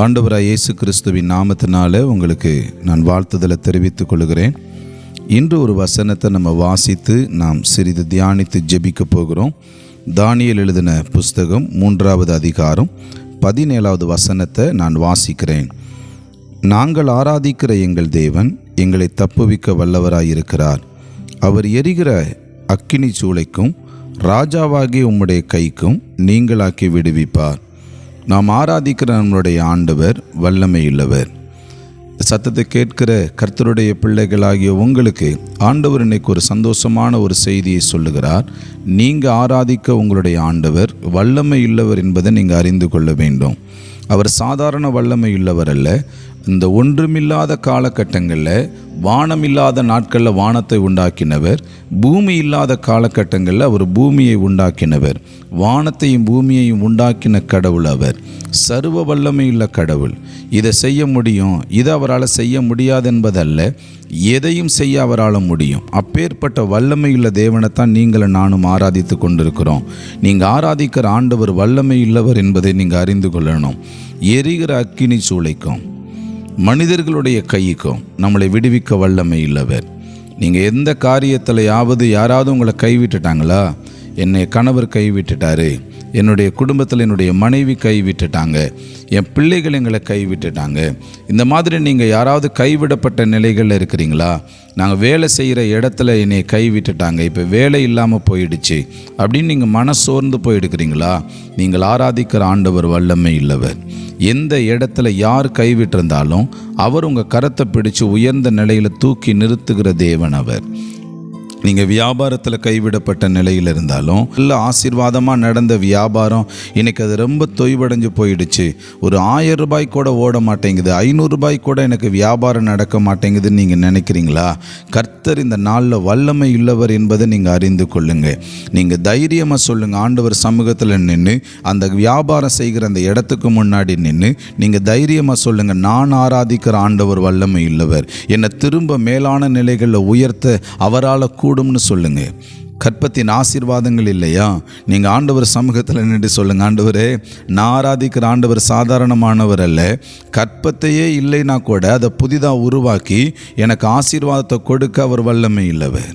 ஆண்டவராய் இயேசு கிறிஸ்துவின் நாமத்தினால உங்களுக்கு நான் வாழ்த்துதலை தெரிவித்துக் கொள்கிறேன். இன்று ஒரு வசனத்தை நம்ம வாசித்து நாம் சிறிது தியானித்து ஜெபிக்க போகிறோம். தானியேல் எழுதின புஸ்தகம் 3வது அதிகாரம் 17வது வசனத்தை நான் வாசிக்கிறேன். நாங்கள் ஆராதிக்கிற எங்கள் தேவன் எங்களை தப்புவிக்க வல்லவராயிருக்கிறார். அவர் எரிகிற அக்கினி சூளைக்கும் ராஜாவாகிய உம்முடைய கைக்கும் நீங்களாக்கி விடுவிப்பார். நாம் ஆராதிக்கிற நம்முடைய ஆண்டவர் வல்லமையுள்ளவர். சத்தத்தை கேட்கிற கர்த்தருடைய பிள்ளைகளாகிய உங்களுக்கு ஆண்டவர் இன்னைக்கு ஒரு சந்தோஷமான ஒரு செய்தியை சொல்லுகிறார். நீங்கள் ஆராதிக்க உங்களுடைய ஆண்டவர் வல்லமையுள்ளவர் என்பதை நீங்கள் அறிந்து கொள்ள வேண்டும். அவர் சாதாரண வல்லமையுள்ளவர் அல்ல. இந்த ஒன்றுமில்லாத காலகட்டங்களில், வானமில்லாத நாட்களில் வானத்தை உண்டாக்கினவர், பூமி இல்லாத காலகட்டங்களில் அவர் பூமியை உண்டாக்கினவர், வானத்தையும் பூமியையும் உண்டாக்கின கடவுள் அவர். சர்வ வல்லமையுள்ள கடவுள். இதை செய்ய முடியும், இதை அவரால் செய்ய முடியாது என்பதல்ல, எதையும் செய்ய அவரால் முடியும். அப்பேற்பட்ட வல்லமையுள்ள தேவனைத்தான் நீங்களும் நானும் ஆராதித்து கொண்டிருக்கிறோம். நீங்கள் ஆராதிக்கிற ஆண்டவர் வல்லமையுள்ளவர் என்பதை நீங்கள் அறிந்து கொள்ளணும். எரிகிற அக்கினி சூளைக்கும் மனிதர்களுடைய கைக்கும் நம்மளை விடுவிக்க வல்லமை இல்லவர். நீங்கள் எந்த காரியத்தில் யாராவது உங்களை கைவிட்டுட்டாங்களா? என்னை கணவர் கைவிட்டுட்டாரு, என்னுடைய குடும்பத்தில் என்னுடைய மனைவி கைவிட்டுட்டாங்க, என் பிள்ளைகள் எங்களை கைவிட்டுட்டாங்க, இந்த மாதிரி நீங்கள் யாராவது கைவிடப்பட்ட நிலைகளில் இருக்கிறீங்களா? நாங்கள் வேலை செய்கிற இடத்துல என்னை கைவிட்டுட்டாங்க, இப்போ வேலை இல்லாமல் போயிடுச்சு அப்படின்னு நீங்கள் மனசோர்ந்து போயிடுக்கிறீங்களா? நீங்கள் ஆராதிக்கிற ஆண்டவர் வல்லமை இல்லவர். எந்த இடத்துல யார் கைவிட்டிருந்தாலும் அவர் உங்கள் கரத்தை பிடிச்சு உயர்ந்த நிலையில் தூக்கி நிறுத்துகிற தேவன் அவர். நீங்கள் வியாபாரத்தில் கைவிடப்பட்ட நிலையில் இருந்தாலும், நல்ல ஆசீர்வாதமாக நடந்த வியாபாரம் இன்றைக்கி அது ரொம்ப தொய்வடைஞ்சு போயிடுச்சு, ஒரு 1000 ரூபாய் கூட ஓட மாட்டேங்குது, 500 ரூபாய் கூட எனக்கு வியாபாரம் நடக்க மாட்டேங்குதுன்னு நீங்கள் நினைக்கிறீங்களா? கர்த்தர் இந்த நாளில் வல்லமை உள்ளவர் என்பதை நீங்கள் அறிந்து கொள்ளுங்கள். நீங்கள் தைரியமாக சொல்லுங்கள், ஆண்டவர் சமூகத்தில் நின்று அந்த வியாபாரம் செய்கிற அந்த இடத்துக்கு முன்னாடி நின்று நீங்கள் தைரியமாக சொல்லுங்கள், நான் ஆராதிக்கிற ஆண்டவர் வல்லமை உள்ளவர், என்னை திரும்ப மேலான நிலைகளில் உயர்த்த அவரால் கூடும்னு சொல்லுங்க. கற்பத்தின் ஆசீர்வாதங்கள் இல்லையா? நீங்கள் ஆண்டவர் சமூகத்தில் நின்று சொல்லுங்க, ஆண்டவரே, நான் ஆராதிக்கிற ஆண்டவர் சாதாரணமானவர் அல்ல, கற்பத்தையே இல்லைன்னா கூட அதை புதிதாக உருவாக்கி எனக்கு ஆசீர்வாதத்தை கொடுக்க அவர் வல்லமை இல்லவர்.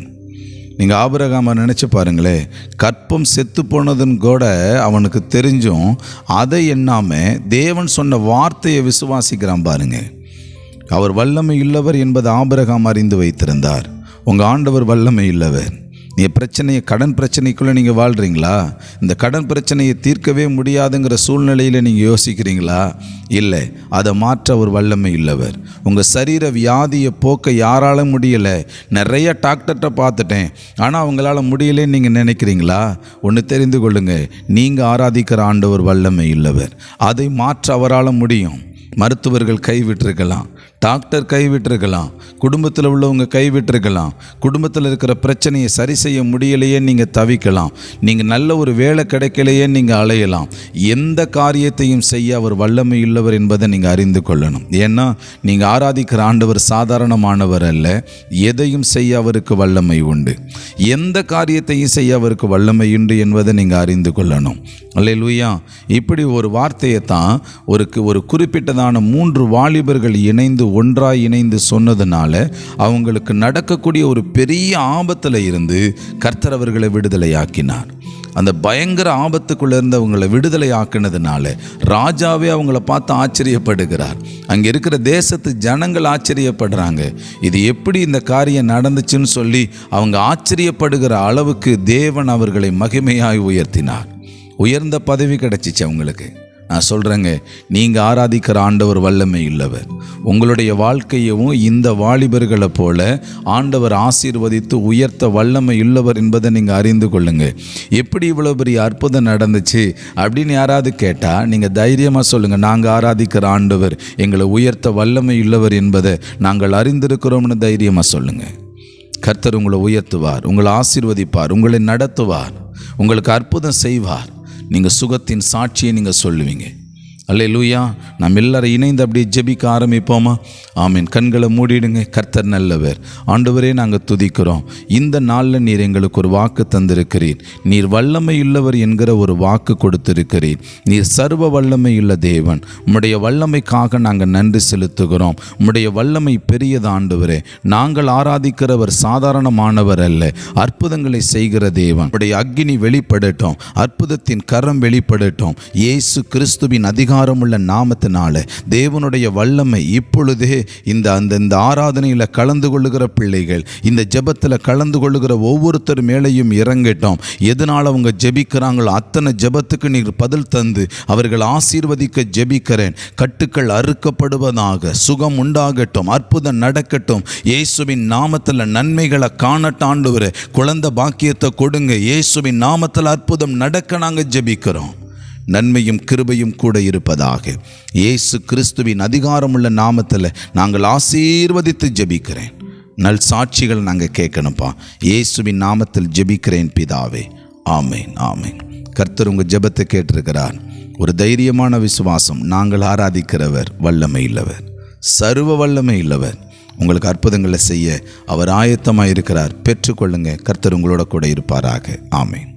நீங்கள் ஆபிரகாமை நினச்சி பாருங்களேன், கற்பம் செத்து போனதுன்னு கூட அவனுக்கு தெரிஞ்சும் அதை எண்ணாமல் தேவன் சொன்ன வார்த்தையை விசுவாசிக்கிறான் பாருங்க. அவர் வல்லமை இல்லவர் என்பதை ஆபிரகாம் அறிந்து வைத்திருந்தார். உங்கள் ஆண்டவர் வல்லமை இல்லவர். நீங்கள் பிரச்சனையை, கடன் பிரச்சனைக்குள்ளே நீங்கள் வாழ்கிறீங்களா? இந்த கடன் பிரச்சனையை தீர்க்கவே முடியாதுங்கிற சூழ்நிலையில் நீங்கள் யோசிக்கிறீங்களா? இல்லை, அதை மாற்ற ஒரு வல்லமை இல்லவர். உங்கள் சரீர வியாதியை போக்க யாராலும் முடியலை, நிறைய டாக்டர்கிட்ட பார்த்துட்டேன், ஆனால் அவங்களால முடியலைன்னு நீங்கள் நினைக்கிறீங்களா? ஒன்று தெரிந்து கொள்ளுங்கள், நீங்கள் ஆராதிக்கிற ஆண்டவர் வல்லமை இல்லவர். அதை மாற்ற அவரால் முடியும். மருத்துவர்கள் கைவிட்டிருக்கலாம், டாக்டர் கைவிட்டிருக்கலாம், குடும்பத்தில் உள்ளவங்க கைவிட்டிருக்கலாம், குடும்பத்தில் இருக்கிற பிரச்சனையை சரி செய்ய முடியலையே நீங்கள் தவிக்கலாம், நீங்கள் நல்ல ஒரு வேலை கிடைக்கலையே நீங்கள் அலையலாம். எந்த காரியத்தையும் செய்ய அவர் வல்லமை உள்ளவர் என்பதை நீங்கள் அறிந்து கொள்ளணும். ஏன்னா நீங்கள் ஆராதிக்கிற ஆண்டவர் சாதாரணமானவர் அல்ல. எதையும் செய்ய அவருக்கு வல்லமை உண்டு. எந்த காரியத்தையும் செய்ய அவருக்கு வல்லமை உண்டு என்பதை நீங்கள் அறிந்து கொள்ளணும். அல்லேலூயா. இப்படி ஒரு வார்த்தையை தான் ஒரு குறிப்பிட்டதான 3 வாலிபர்கள் ஒன்றாய் இணைந்து சொன்னதுனால அவங்களுக்கு நடக்கக்கூடிய ஒரு பெரிய ஆபத்தில் இருந்து கர்த்தர் அவர்களை விடுதலையாக்கினார். அந்த பயங்கர ஆபத்துக்குள்ளே இருந்து அவங்களை விடுதலை ஆக்கினதுனால ராஜாவே அவங்கள பார்த்து ஆச்சரியப்படுகிறார். அங்கே இருக்கிற தேசத்து ஜனங்கள் ஆச்சரியப்படுறாங்க, இது எப்படி இந்த காரியம் நடந்துச்சுன்னு சொல்லி அவங்க ஆச்சரியப்படுகிற அளவுக்கு தேவன் அவர்களை மகிமையாய் உயர்த்தினார். உயர்ந்த பதவி கிடைச்சிச்சு அவங்களுக்கு. நான் சொல்கிறேங்க, நீங்கள் ஆராதிக்கிற ஆண்டவர் வல்லமை இல்லவர். உங்களுடைய வாழ்க்கையவும் இந்த வாலிபர்களை போல ஆண்டவர் ஆசீர்வதித்து உயர்த்த வல்லமை இல்லவர் என்பதை நீங்கள் அறிந்து கொள்ளுங்க. எப்படி இவ்வளோ பெரிய அற்புதம் நடந்துச்சு அப்படின்னு யாராவது கேட்டால் நீங்கள் தைரியமாக சொல்லுங்கள், நாங்கள் ஆராதிக்கிற ஆண்டவர் எங்களை உயர்த்த வல்லமை இல்லவர் என்பதை நாங்கள் அறிந்திருக்கிறோம்னு தைரியமாக சொல்லுங்கள். கர்த்தர் உங்களை உயர்த்துவார், உங்களை ஆசீர்வதிப்பார், உங்களை நடத்துவார், உங்களுக்கு அற்புதம் செய்வார். நீங்கள் சுகத்தின் சாட்சியை நீங்கள் சொல்லுவீங்க. அல்லேலூயா. நாம் எல்லாரும் இணைந்து அப்படியே ஜெபிக்க ஆரம்பிப்போமா? ஆமீன். கண்களை மூடிடுங்க. கர்த்தர் நல்லவர். ஆண்டவரே, நாங்கள் துதிக்கிறோம். இந்த நாளில் நீர் எங்களுக்கு ஒரு வாக்கு தந்திருக்கிறீர். நீர் வல்லமையுள்ளவர் என்கிற ஒரு வாக்கு கொடுத்திருக்கிறீர். நீர் சர்வ வல்லமையுள்ள தேவன். உம்முடைய வல்லமைக்காக நாங்கள் நன்றி செலுத்துகிறோம். உம்முடைய வல்லமை பெரியது ஆண்டவரே. நாங்கள் ஆராதிக்கிறவர் சாதாரணமானவர் அல்ல. அற்புதங்களை செய்கிற தேவன். உம்முடைய அக்கினி வெளிப்படட்டும். அற்புதத்தின் கரம் வெளிப்படட்டும். இயேசு கிறிஸ்துவின் அதிகாரமுள்ள நாமத்தினால தேவனுடைய வல்லமை இப்பொழுதே இந்த ஆராதனையில் கலந்து கொள்ளுகிற பிள்ளைகள், இந்த ஜெபத்தில் கலந்து கொள்ளுகிற ஒவ்வொருத்தர் மேலேயும் இறங்கட்டும். எதனால் அவங்க ஜெபிக்கிறாங்களோ அத்தனை ஜெபத்துக்கு நீர் பதில் தந்து அவர்கள் ஆசீர்வதிக்க ஜெபிக்கிறேன். கட்டுக்கள் அறுக்கப்படுவதாக, சுகம் உண்டாகட்டும், அற்புதம் நடக்கட்டும். இயேசுவின் நாமத்தில் நன்மைகளை காணட்டும் ஆண்டவரே. குழந்தை பாக்கியத்தை கொடுங்க. இயேசுவின் நாமத்தில் அற்புதம் நடக்க நாங்கள் ஜெபிக்கிறோம். நன்மையும் கிருபையும் கூட இருப்பதாக. இயேசு கிறிஸ்துவின் அதிகாரமுள்ள நாமத்தில் நாங்கள் ஆசீர்வதித்து ஜெபிக்கிறேன். நல் சாட்சிகள் நாங்கள் கேட்கணும்ப்பா. இயேசுவின் நாமத்தில் ஜெபிக்கிறேன் பிதாவே. ஆமேன், ஆமேன். கர்த்தர் உங்கள் ஜெபத்தை கேட்டிருக்கிறார். ஒரு தைரியமான விசுவாசம். நாங்கள் ஆராதிக்கிறவர் வல்லமை இல்லவர், சர்வ வல்லமை இல்லவர். உங்களுக்கு அற்புதங்களை செய்ய அவர் ஆயத்தமாக இருக்கிறார். பெற்றுக்கொள்ளுங்க. கர்த்தர் உங்களோட கூட இருப்பாராக. ஆமேன்.